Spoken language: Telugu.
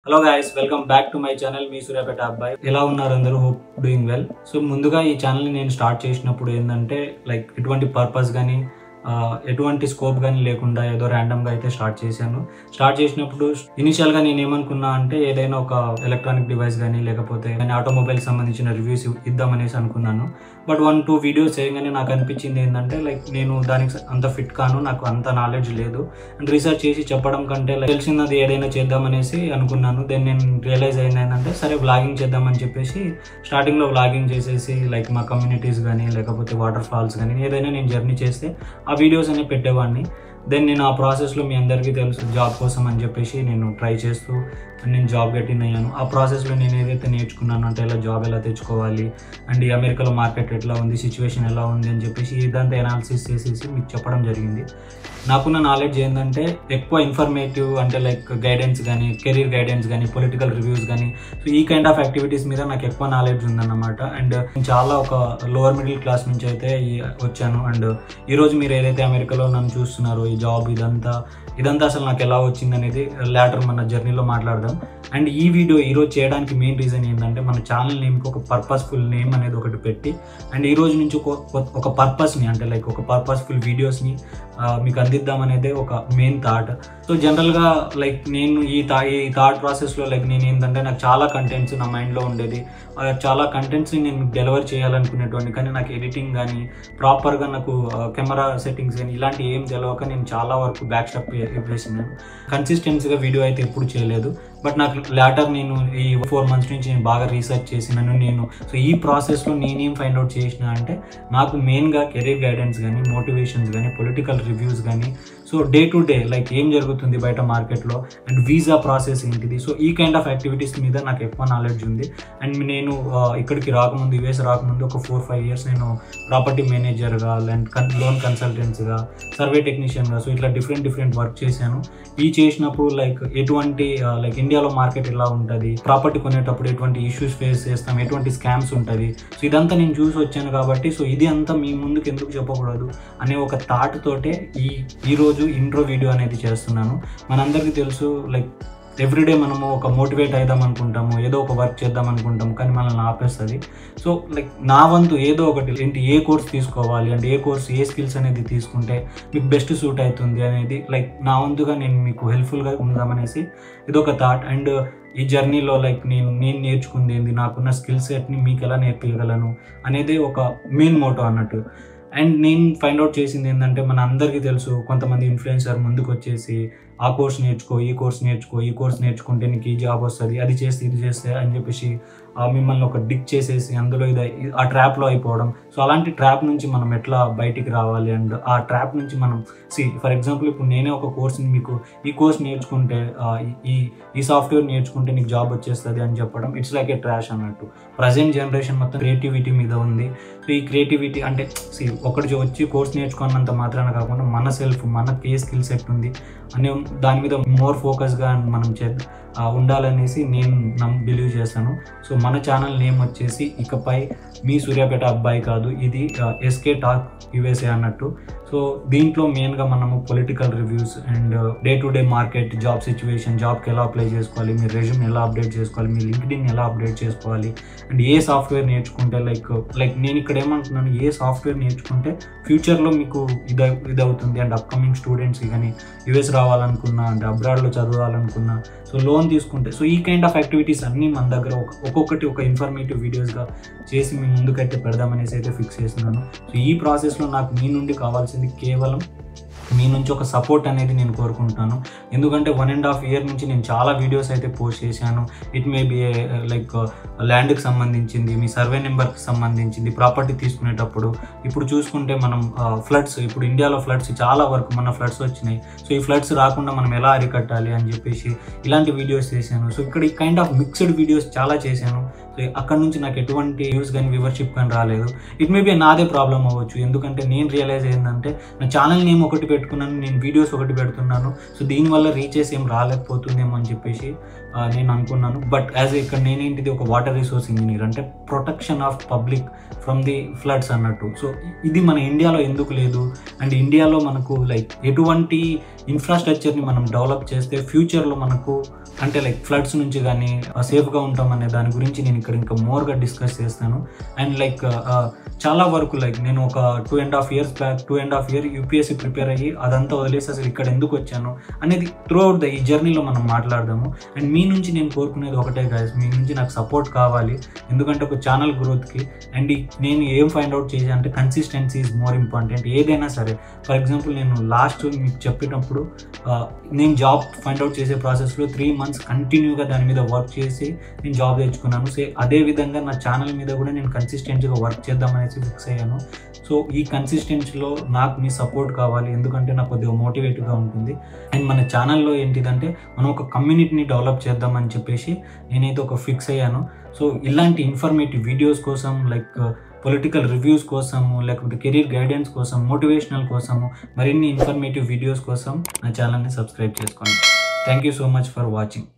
Hello guys, welcome back to my channel. మీ సూర్యాపేట అబ్బాయి. ఎలా ఉన్నారు అందరూ? Hope doing well. సో ముందుగా ఈ ఛానల్ని నేను స్టార్ట్ చేసినప్పుడు ఏంటంటే ఎటువంటి పర్పస్ కానీ ఎటువంటి స్కోప్ కానీ లేకుండా ఏదో ర్యాండమ్గా అయితే స్టార్ట్ చేశాను. స్టార్ట్ చేసినప్పుడు ఇనిషియల్గా నేను ఏమనుకున్నా అంటే ఏదైనా ఒక ఎలక్ట్రానిక్ డివైస్ కానీ లేకపోతే ఆటోమొబైల్ సంబంధించిన రివ్యూస్ ఇద్దామనేసి అనుకున్నాను. బట్ 1-2 వీడియోస్ చేయగానే నాకు అనిపించింది ఏంటంటే నేను దానికి అంత ఫిట్ కాను, నాకు అంత నాలెడ్జ్ లేదు. అండ్ రీసెర్చ్ చేసి చెప్పడం కంటే తెలిసినది ఏదైనా చేద్దామనేసి అనుకున్నాను. దెన్ నేను రియలైజ్ అయింది ఏంటంటే సరే వ్లాగింగ్ చేద్దామని చెప్పేసి స్టార్టింగ్లో వ్లాగింగ్ చేసేసి మా కమ్యూనిటీస్ కానీ లేకపోతే వాటర్ ఫాల్స్ కానీ ఏదైనా నేను జర్నీ చేస్తే ఆ వీడియోస్ అనేవి పెట్టేవాడిని. దెన్ నేను ఆ ప్రాసెస్లో మీ అందరికీ తెలుసు జాబ్ కోసం అని చెప్పేసి నేను ట్రై చేస్తూ నేను జాబ్ గెటిన్ అయ్యాను. ఆ ప్రాసెస్లో నేను ఏదైతే నేర్చుకున్నాను అంటే జాబ్ ఎలా తెచ్చుకోవాలి అండ్ ఈ అమెరికాలో మార్కెట్ ఎట్లా ఉంది, సిచ్యువేషన్ ఎలా ఉంది అని చెప్పేసి ఇదంతా ఎనాలిసిస్ చేసేసి మీకు చెప్పడం జరిగింది. నాకున్న నాలెడ్జ్ ఏంటంటే ఎక్కువ ఇన్ఫర్మేటివ్ అంటే గైడెన్స్ కానీ, కెరీర్ గైడెన్స్ కానీ, పొలిటికల్ రివ్యూస్ కానీ, సో ఈ కైండ్ ఆఫ్ యాక్టివిటీస్ మీద నాకు ఎక్కువ నాలెడ్జ్ ఉందన్నమాట. అండ్ చాలా ఒక లోవర్ మిడిల్ క్లాస్ నుంచి అయితే వచ్చాను. అండ్ ఈరోజు మీరు ఏదైతే అమెరికాలో నన్ను చూస్తున్నారో ఈ జాబ్ ఇదంతా అసలు నాకు ఎలా వచ్చింది అనేది లేటర్ మన జర్నీలో మాట్లాడదాం. అండ్ ఈ వీడియో ఈరోజు చేయడానికి మెయిన్ రీజన్ ఏంటంటే మన ఛానల్ నేమ్కి ఒక పర్పస్ఫుల్ నేమ్ అనేది ఒకటి పెట్టి అండ్ ఈ రోజు నుంచి ఒక పర్పస్ని అంటే ఒక పర్పస్ఫుల్ వీడియోస్ని మీకు అందిద్దామనేదే ఒక మెయిన్ థాట్. సో జనరల్గా నేను ఈ థాట్ ప్రాసెస్లో నేను ఏంటంటే నాకు చాలా కంటెంట్స్ నా మైండ్లో ఉండేది. చాలా కంటెంట్స్ని నేను డెలివర్ చేయాలనుకునేటువంటి, కానీ నాకు ఎడిటింగ్ కానీ ప్రాపర్గా నాకు కెమెరా సెట్టింగ్స్ కానీ ఇలాంటి ఏం తెలియక నేను చాలా వరకు బ్యాక్ స్టెప్ వేసినాను. కన్సిస్టెన్సీగా వీడియో అయితే ఎప్పుడు చేయలేదు. బట్ నాకు లేటర్ నేను ఈ 4 months నుంచి నేను బాగా రీసెర్చ్ చేసినాను. సో ఈ ప్రాసెస్లో నేనేం ఫైండ్ అవుట్ చేసిన అంటే నాకు మెయిన్గా కెరీర్ గైడెన్స్ కానీ, మోటివేషన్స్ కానీ, పొలిటికల్ రివ్యూస్ కానీ, సో డే టు డే ఏం జరుగుతుంది బయట మార్కెట్లో అండ్ వీసా ప్రాసెస్ ఏంటిది, సో ఈ కైండ్ ఆఫ్ యాక్టివిటీస్ మీద నాకు ఎక్కువ నాలెడ్జ్ ఉంది. అండ్ నేను ఇక్కడికి రాకముందు, యుఎస్ రాకముందు ఒక 4-5 years నేను ప్రాపర్టీ మేనేజర్గా, లోన్ కన్సల్టెంట్స్గా, సర్వే టెక్నీషియన్గా, సో ఇట్లా డిఫరెంట్ వర్క్ చేశాను. ఈ చేసినప్పుడు ఎటువంటి ఇండియాలో మార్కెట్ ఎలా ఉంటుంది, ప్రాపర్టీ కొనేటప్పుడు ఎటువంటి ఇష్యూస్ ఫేస్ చేస్తాం, ఎటువంటి స్కామ్స్ ఉంటుంది, సో ఇదంతా నేను చూసి వచ్చాను. కాబట్టి సో ఇది అంతా మీ ముందుకు ఎందుకు చెప్పకూడదు అనే ఒక థాట్ తోటే ఈరోజు ఇంట్రో వీడియో అనేది చేస్తున్నాను. మనందరికీ తెలుసు ఎవ్రీడే మనము ఒక మోటివేట్ అవుదాం అనుకుంటాము, ఏదో ఒక వర్క్ చేద్దాం అనుకుంటాము, కానీ మనల్ని ఆపేస్తుంది. సో నా వంతు ఏదో ఒకటి ఏంటి, ఏ కోర్స్ తీసుకోవాలి అంటే ఏ కోర్స్, ఏ స్కిల్స్ అనేది తీసుకుంటే మీకు బెస్ట్ సూట్ అవుతుంది అనేది నా వంతుగా నేను మీకు హెల్ప్ఫుల్గా ఉందామనేసి ఇదొక థాట్. అండ్ ఈ జర్నీలో నేను నేర్చుకుంది ఏంది, నాకున్న స్కిల్ సెట్ని మీకు ఎలా నేర్పించగలను అనేది ఒక మెయిన్ మోటో అన్నట్టు. అండ్ నేను ఫైండ్ అవుట్ చేసింది ఏంటంటే మన అందరికీ తెలుసు కొంతమంది ఇన్ఫ్లుయెన్సర్ ముందుకు వచ్చేసి ఆ కోర్స్ నేర్చుకో, ఈ కోర్స్ నేర్చుకుంటే నీకు ఈ జాబ్ వస్తుంది, అది చేస్తే ఇది చేస్తే అని చెప్పేసి మిమ్మల్ని ఒక డిక్ చేసేసి అందులో ఆ ట్రాప్లో అయిపోవడం. సో అలాంటి ట్రాప్ నుంచి మనం ఎట్లా బయటికి రావాలి అండ్ ఆ ట్రాప్ నుంచి మనం ఫర్ ఎగ్జాంపుల్ ఇప్పుడు నేనే ఒక కోర్స్ని మీకు ఈ కోర్స్ నేర్చుకుంటే ఈ సాఫ్ట్వేర్ నేర్చుకుంటే నీకు జాబ్ వచ్చేస్తుంది అని చెప్పడం ఇట్స్ లైక్ ఏ ట్రాష్ అన్నట్టు. ప్రజెంట్ జనరేషన్ మొత్తం క్రియేటివిటీ మీద ఉంది. సో ఈ క్రియేటివిటీ అంటే ఒకటి వచ్చి కోర్స్ నేర్చుకున్నంత మాత్రాన కాకుండా మనకి ఏ స్కిల్ సెట్ ఉంది అనే దాని మీద మోర్ ఫోకస్గా మనం ఉండాలనేసి నేను బిలీవ్ చేస్తాను. సో మన ఛానల్ నేమ్ వచ్చేసి ఇకపై మీ సూర్యాపేట అబ్బాయి కాదు, ఇది ఎస్కే టాక్ యుఎస్ఏ అన్నట్టు. సో దీంట్లో మెయిన్గా మనము political reviews and day to day market, job situation, జాబ్కి ఎలా అప్లై చేసుకోవాలి, మీ రెజ్యూమ్ ఎలా అప్డేట్ చేసుకోవాలి, మీ లింక్డ్ఇన్ ఎలా అప్డేట్ చేసుకోవాలి అండ్ ఏ సాఫ్ట్వేర్ నేర్చుకుంటే నేను ఇక్కడ ఏమంటున్నాను, ఏ సాఫ్ట్వేర్ నేర్చుకుంటే ఫ్యూచర్లో మీకు ఇది అవుతుంది అండ్ అప్కమింగ్ స్టూడెంట్స్కి కానీ యుఎస్ రావాలనుకున్నా అంటే అబ్రాడ్లో చదవాలనుకున్నా, సో లోన్ తీసుకుంటే, సో ఈ కైండ్ ఆఫ్ యాక్టివిటీస్ అన్నీ మన దగ్గర ఒక్కొక్కటి ఒక ఇన్ఫర్మేటివ్ వీడియోస్గా చేసి మీ ముందుకైతే పెడదామనేసి అయితే ఫిక్స్ చేస్తున్నాను. సో ఈ ప్రాసెస్లో నాకు మీ నుండి కావాల్సింది కేవలం మీ నుంచి ఒక సపోర్ట్ అనేది నేను కోరుకుంటున్నాను. ఎందుకంటే 1.5 year నుంచి నేను చాలా వీడియోస్ అయితే పోస్ట్ చేశాను. ఇట్ మే బి ల్యాండ్కి సంబంధించింది, మీ సర్వే నెంబర్కి సంబంధించింది, ప్రాపర్టీ తీసుకునేటప్పుడు. ఇప్పుడు చూసుకుంటే మనం ఫ్లడ్స్, ఇప్పుడు ఇండియాలో ఫ్లడ్స్ చాలా వరకు మొన్న ఫ్లడ్స్ వచ్చినాయి. సో ఈ ఫ్లడ్స్ రాకుండా మనం ఎలా అరికట్టాలి అని చెప్పేసి ఇలాంటి వీడియోస్ చేశాను. సో ఇక్కడ ఈ కైండ్ ఆఫ్ మిక్స్డ్ వీడియోస్ చాలా చేశాను. సో అక్కడ నుంచి నాకు ఎటువంటి వ్యూస్ కానీ వ్యూవర్షిప్ కానీ రాలేదు. ఇట్ మే బి నాదే ప్రాబ్లం అవ్వచ్చు. ఎందుకంటే నేను రియలైజ్ ఏంటంటే నా ఛానల్ నేమ్ ఒకటి పెట్టుకున్నాను, నేను వీడియోస్ ఒకటి పెడుతున్నాను, సో దీనివల్ల రీచెస్ ఏం రాలేకపోతుందేమో అని చెప్పేసి నేను అనుకున్నాను. బట్ యాజ్ ఇక్కడ నేనేంటిది ఒక వాటర్ రిసోర్స్ ఇంజనీర్, అంటే protection of public from the floods అన్నట్టు. సో ఇది మన ఇండియాలో ఎందుకు లేదు, అండ్ ఇండియాలో మనకు లైక్ ఎటువంటి ఇన్ఫ్రాస్ట్రక్చర్ని మనం డెవలప్ చేస్తే ఫ్యూచర్లో మనకు అంటే లైక్ ఫ్లడ్స్ నుంచి కానీ సేఫ్గా ఉంటాం అనే దాని గురించి నేను ఇక్కడ ఇంకా మోర్గా డిస్కస్ చేస్తాను. అండ్ లైక్ చాలా వరకు లైక్ నేను ఒక 2.5 years back 2.5 year UPSC prepare అయ్యి అదంతా వదిలేసి అసలు ఇక్కడ ఎందుకు వచ్చాను అనేది త్రూ అవుట్ ఈ జర్నీలో మనం మాట్లాడదాము. అండ్ మీ నుంచి నేను కోరుకునేది ఒకటే గైస్, మీ నుంచి నాకు సపోర్ట్ కావాలి. ఎందుకంటే ఒక ఛానల్ గ్రోత్కి అండ్ నేను ఏం ఫైండ్ అవుట్ చేసి అంటే కన్సిస్టెన్సీ ఈజ్ మోర్ ఇంపార్టెంట్. ఏదైనా సరే, ఫర్ ఎగ్జాంపుల్ నేను లాస్ట్ మీకు చెప్పినప్పుడు నేను జాబ్ ఫైండ్ అవుట్ చేసే ప్రాసెస్లో 3 months కంటిన్యూగా దాని మీద వర్క్ చేసి నేను జాబ్ తెచ్చుకున్నాను. సో అదేవిధంగా నా ఛానల్ మీద కూడా నేను కన్సిస్టెంట్గా వర్క్ చేద్దామనేసి ఫిక్స్ అయ్యాను. సో ఈ కన్సిస్టెన్సీలో నాకు మీ సపోర్ట్ కావాలి, ఎందుకంటే నాకు కొద్దిగా మోటివేట్గా ఉంటుంది. అండ్ మన ఛానల్లో ఏంటిదంటే మనం ఒక కమ్యూనిటీని డెవలప్ చేద్దామని చెప్పేసి నేనైతే ఒక ఫిక్స్ అయ్యాను. సో ఇలాంటి ఇన్ఫర్మేటివ్ వీడియోస్ కోసం, లైక్ పొలిటికల్ రివ్యూస్ కోసము, లేకపోతే కెరీర్ గైడెన్స్ కోసం, మోటివేషనల్ కోసము, మరిన్ని ఇన్ఫర్మేటివ్ వీడియోస్ కోసం నా ఛానల్ని సబ్స్క్రైబ్ చేసుకోండి. Thank you so much for watching.